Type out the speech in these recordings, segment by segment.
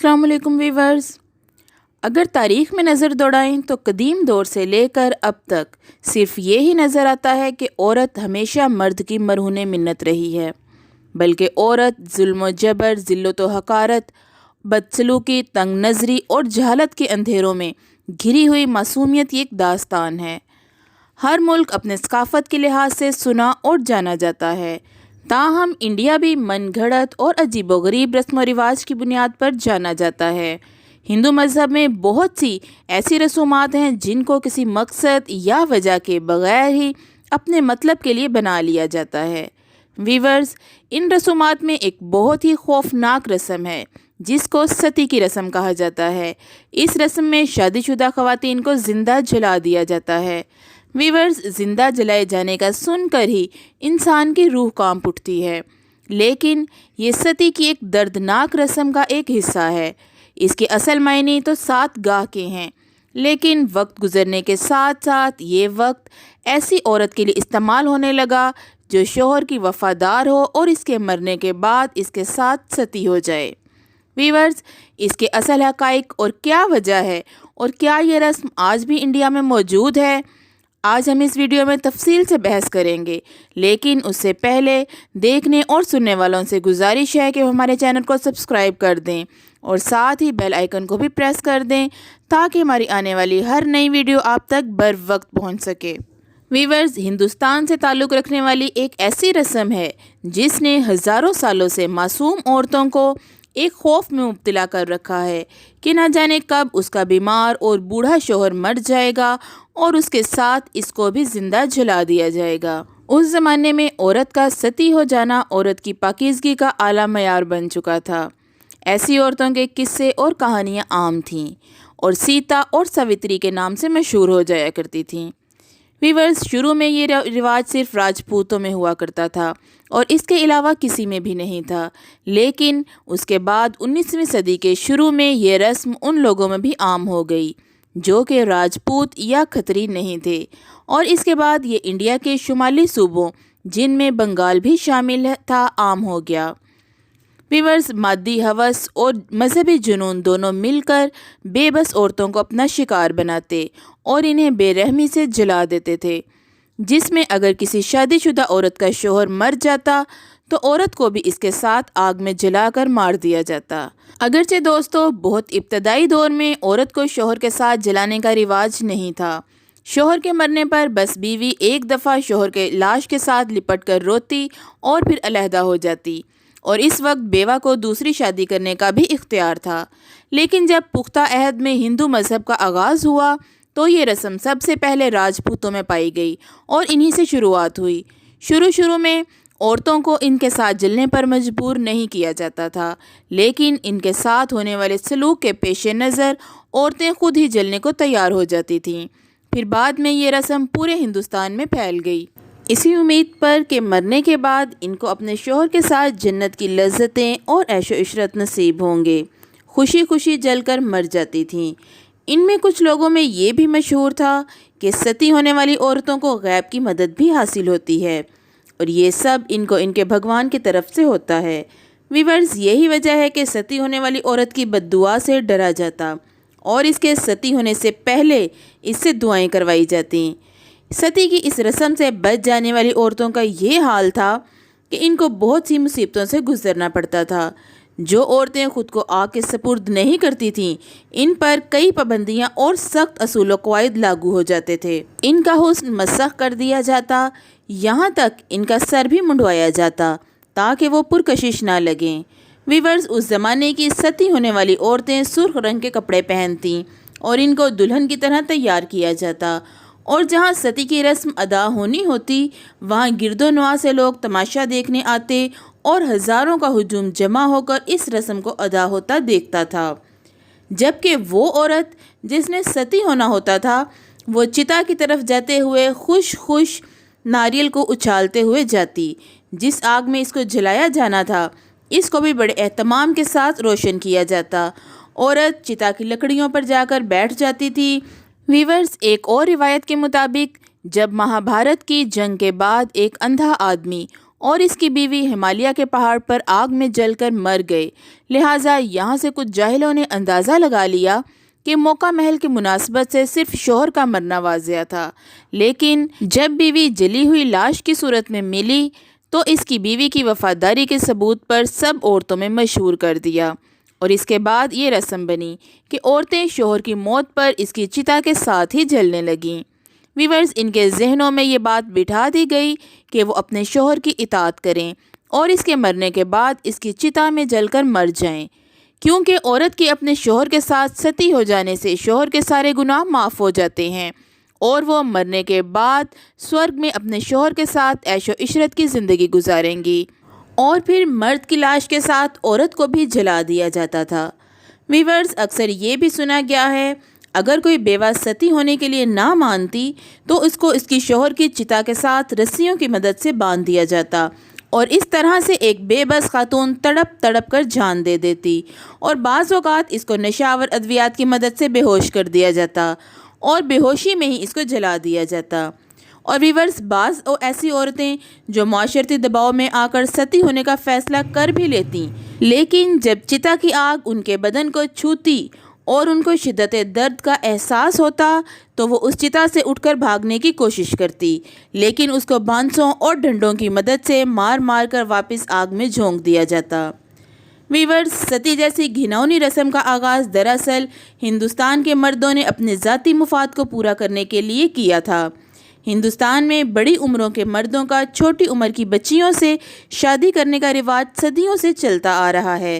السلام علیکم ویورز۔ اگر تاریخ میں نظر دوڑائیں تو قدیم دور سے لے کر اب تک صرف یہی نظر آتا ہے کہ عورت ہمیشہ مرد کی مرہون منت رہی ہے، بلکہ عورت ظلم و جبر، ذلت و حقارت، بدسلوکی، تنگ نظری اور جہالت کے اندھیروں میں گھری ہوئی معصومیت کی ایک داستان ہے۔ ہر ملک اپنے ثقافت کے لحاظ سے سنا اور جانا جاتا ہے، تاہم انڈیا بھی من گھڑت اور عجیب و غریب رسم و رواج کی بنیاد پر جانا جاتا ہے۔ ہندو مذہب میں بہت سی ایسی رسومات ہیں جن کو کسی مقصد یا وجہ کے بغیر ہی اپنے مطلب کے لیے بنا لیا جاتا ہے۔ ویورز، ان رسومات میں ایک بہت ہی خوفناک رسم ہے جس کو ستی کی رسم کہا جاتا ہے۔ اس رسم میں شادی شدہ خواتین کو زندہ جلا دیا جاتا ہے۔ ویورز، زندہ جلائے جانے کا سن کر ہی انسان کی روح کانپ اٹھتی ہے، لیکن یہ ستی کی ایک دردناک رسم کا ایک حصہ ہے۔ اس کے اصل معنی تو 7 گاہ کے ہیں، لیکن وقت گزرنے کے ساتھ ساتھ یہ وقت ایسی عورت کے لیے استعمال ہونے لگا جو شوہر کی وفادار ہو اور اس کے مرنے کے بعد اس کے ساتھ ستی ہو جائے۔ ویورز، اس کے اصل حقائق اور کیا وجہ ہے اور کیا یہ رسم آج بھی انڈیا میں موجود ہے، آج ہم اس ویڈیو میں تفصیل سے بحث کریں گے، لیکن اس سے پہلے دیکھنے اور سننے والوں سے گزارش ہے کہ وہ ہمارے چینل کو سبسکرائب کر دیں اور ساتھ ہی بیل آئیکن کو بھی پریس کر دیں تاکہ ہماری آنے والی ہر نئی ویڈیو آپ تک بر وقت پہنچ سکے۔ ویورز، ہندوستان سے تعلق رکھنے والی ایک ایسی رسم ہے جس نے ہزاروں سالوں سے معصوم عورتوں کو ایک خوف میں مبتلا کر رکھا ہے کہ نہ جانے کب اس کا بیمار اور بوڑھا شوہر مر جائے گا اور اس کے ساتھ اس کو بھی زندہ جلا دیا جائے گا۔ اس زمانے میں عورت کا ستی ہو جانا عورت کی پاکیزگی کا اعلیٰ معیار بن چکا تھا۔ ایسی عورتوں کے قصے اور کہانیاں عام تھیں اور سیتا اور ساوتری کے نام سے مشہور ہو جایا کرتی تھیں۔ ویورز، شروع میں یہ رواج صرف راجپوتوں میں ہوا کرتا تھا اور اس کے علاوہ کسی میں بھی نہیں تھا، لیکن اس کے بعد 19ویں صدی کے شروع میں یہ رسم ان لوگوں میں بھی عام ہو گئی جو کہ راجپوت یا کھتری نہیں تھے، اور اس کے بعد یہ انڈیا کے شمالی صوبوں جن میں بنگال بھی شامل تھا عام ہو گیا۔ ویورز، مادی ہوس اور مذہبی جنون دونوں مل کر بے بس عورتوں کو اپنا شکار بناتے اور انہیں بے رحمی سے جلا دیتے تھے، جس میں اگر کسی شادی شدہ عورت کا شوہر مر جاتا تو عورت کو بھی اس کے ساتھ آگ میں جلا کر مار دیا جاتا۔ اگرچہ دوستو، بہت ابتدائی دور میں عورت کو شوہر کے ساتھ جلانے کا رواج نہیں تھا۔ شوہر کے مرنے پر بس بیوی ایک دفعہ شوہر کے لاش کے ساتھ لپٹ کر روتی اور پھر علیحدہ ہو جاتی، اور اس وقت بیوہ کو دوسری شادی کرنے کا بھی اختیار تھا۔ لیکن جب پختہ عہد میں ہندو مذہب کا آغاز ہوا تو یہ رسم سب سے پہلے راجپوتوں میں پائی گئی اور انہی سے شروعات ہوئی۔ شروع میں عورتوں کو ان کے ساتھ جلنے پر مجبور نہیں کیا جاتا تھا، لیکن ان کے ساتھ ہونے والے سلوک کے پیش نظر عورتیں خود ہی جلنے کو تیار ہو جاتی تھیں۔ پھر بعد میں یہ رسم پورے ہندوستان میں پھیل گئی، اسی امید پر کہ مرنے کے بعد ان کو اپنے شوہر کے ساتھ جنت کی لذتیں اور عیش و عشرت نصیب ہوں گے۔ خوشی خوشی جل کر مر جاتی تھیں۔ ان میں کچھ لوگوں میں یہ بھی مشہور تھا کہ ستی ہونے والی عورتوں کو غیب کی مدد بھی حاصل ہوتی ہے، اور یہ سب ان کو ان کے بھگوان کی طرف سے ہوتا ہے۔ ویورز، یہی وجہ ہے کہ ستی ہونے والی عورت کی بد دعا سے ڈرا جاتا اور اس کے ستی ہونے سے پہلے اس سے دعائیں کروائی جاتی۔ ستی کی اس رسم سے بچ جانے والی عورتوں کا یہ حال تھا کہ ان کو بہت سی مصیبتوں سے گزرنا پڑتا تھا۔ جو عورتیں خود کو آگ کے سپرد نہیں کرتی تھیں، ان پر کئی پابندیاں اور سخت اصول و قواعد لاگو ہو جاتے تھے۔ ان کا حسن مسخ کر دیا جاتا، یہاں تک ان کا سر بھی منڈوایا جاتا تاکہ وہ پرکشش نہ لگیں۔ ویورز، اس زمانے کی ستی ہونے والی عورتیں سرخ رنگ کے کپڑے پہنتیں اور ان کو دلہن کی طرح تیار کیا جاتا، اور جہاں ستی کی رسم ادا ہونی ہوتی وہاں گرد و نواح سے لوگ تماشا دیکھنے آتے اور ہزاروں کا ہجوم جمع ہو کر اس رسم کو ادا ہوتا دیکھتا تھا، جبکہ وہ عورت جس نے ستی ہونا ہوتا تھا وہ چتا کی طرف جاتے ہوئے خوش ناریل کو اچھالتے ہوئے جاتی۔ جس آگ میں اس کو جلایا جانا تھا اس کو بھی بڑے اہتمام کے ساتھ روشن کیا جاتا۔ عورت چتا کی لکڑیوں پر جا کر بیٹھ جاتی تھی۔ ویورز، ایک اور روایت کے مطابق جب مہابھارت کی جنگ کے بعد ایک اندھا آدمی اور اس کی بیوی ہمالیہ کے پہاڑ پر آگ میں جل کر مر گئے۔ لہٰذا یہاں سے کچھ جاہلوں نے اندازہ لگا لیا کہ موقع محل کی مناسبت سے صرف شوہر کا مرنا واضح تھا، لیکن جب بیوی جلی ہوئی لاش کی صورت میں ملی تو اس کی بیوی کی وفاداری کے ثبوت پر سب عورتوں میں مشہور کر دیا، اور اس کے بعد یہ رسم بنی کہ عورتیں شوہر کی موت پر اس کی چتا کے ساتھ ہی جلنے لگیں۔ ویورز، ان کے ذہنوں میں یہ بات بٹھا دی گئی کہ وہ اپنے شوہر کی اطاعت کریں اور اس کے مرنے کے بعد اس کی چتا میں جل کر مر جائیں، کیونکہ عورت کی اپنے شوہر کے ساتھ ستی ہو جانے سے شوہر کے سارے گناہ معاف ہو جاتے ہیں اور وہ مرنے کے بعد سورگ میں اپنے شوہر کے ساتھ عیش و عشرت کی زندگی گزاریں گی۔ اور پھر مرد کی لاش کے ساتھ عورت کو بھی جلا دیا جاتا تھا۔ ویورز، اکثر یہ بھی سنا گیا ہے اگر کوئی بیوہ ستی ہونے کے لیے نہ مانتی تو اس کو اس کی شوہر کی چتا کے ساتھ رسیوں کی مدد سے باندھ دیا جاتا اور اس طرح سے ایک بے بس خاتون تڑپ تڑپ کر جان دے دیتی، اور بعض اوقات اس کو نشاور ادویات کی مدد سے بے ہوش کر دیا جاتا اور بے ہوشی میں ہی اس کو جلا دیا جاتا۔ اور ویورز، بعض ایسی عورتیں جو معاشرتی دباؤ میں آ کر ستی ہونے کا فیصلہ کر بھی لیتی، لیکن جب چتا کی آگ ان کے بدن کو چھوتی اور ان کو شدت درد کا احساس ہوتا تو وہ اس چتا سے اٹھ کر بھاگنے کی کوشش کرتی، لیکن اس کو بانسوں اور ڈنڈوں کی مدد سے مار مار کر واپس آگ میں جھونک دیا جاتا۔ ویورز، ستی جیسی گھناؤنی رسم کا آغاز دراصل ہندوستان کے مردوں نے اپنے ذاتی مفاد کو پورا کرنے کے لیے کیا تھا۔ ہندوستان میں بڑی عمروں کے مردوں کا چھوٹی عمر کی بچیوں سے شادی کرنے کا رواج صدیوں سے چلتا آ رہا ہے۔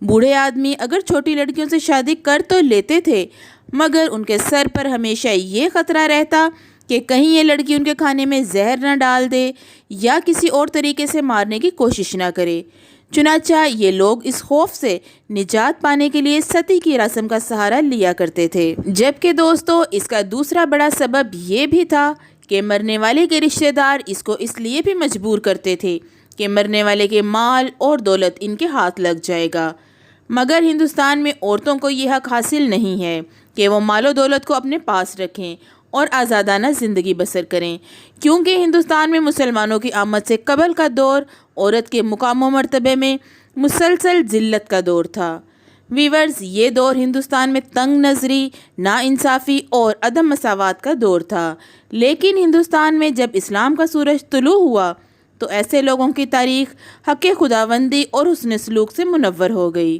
بوڑھے آدمی اگر چھوٹی لڑکیوں سے شادی کر تو لیتے تھے، مگر ان کے سر پر ہمیشہ یہ خطرہ رہتا کہ کہیں یہ لڑکی ان کے کھانے میں زہر نہ ڈال دے یا کسی اور طریقے سے مارنے کی کوشش نہ کرے۔ چنانچہ یہ لوگ اس خوف سے نجات پانے کے لیے ستی کی رسم کا سہارا لیا کرتے تھے۔ جبکہ دوستو، اس کا دوسرا بڑا سبب یہ بھی تھا کہ مرنے والے کے رشتہ دار اس کو اس لیے بھی مجبور کرتے تھے کہ مرنے والے کے مال اور دولت ان کے ہاتھ لگ جائے گا، مگر ہندوستان میں عورتوں کو یہ حق حاصل نہیں ہے کہ وہ مال و دولت کو اپنے پاس رکھیں اور آزادانہ زندگی بسر کریں، کیونکہ ہندوستان میں مسلمانوں کی آمد سے قبل کا دور عورت کے مقام و مرتبے میں مسلسل ذلت کا دور تھا۔ ویورز، یہ دور ہندوستان میں تنگ نظری، ناانصافی اور عدم مساوات کا دور تھا، لیکن ہندوستان میں جب اسلام کا سورج طلوع ہوا تو ایسے لوگوں کی تاریخ حق خداوندی اور حسن سلوک سے منور ہو گئی،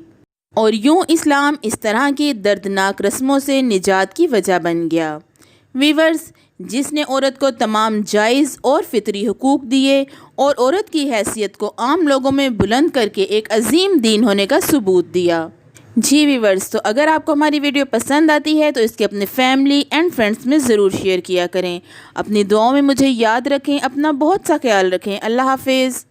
اور یوں اسلام اس طرح کی دردناک رسموں سے نجات کی وجہ بن گیا۔ ویورز، جس نے عورت کو تمام جائز اور فطری حقوق دیے اور عورت کی حیثیت کو عام لوگوں میں بلند کر کے ایک عظیم دین ہونے کا ثبوت دیا۔ جی ویورز، تو اگر آپ کو ہماری ویڈیو پسند آتی ہے تو اس کے اپنے فیملی اینڈ فرینڈس میں ضرور شیئر کیا کریں۔ اپنی دعاؤں میں مجھے یاد رکھیں، اپنا بہت سا خیال رکھیں۔ اللہ حافظ۔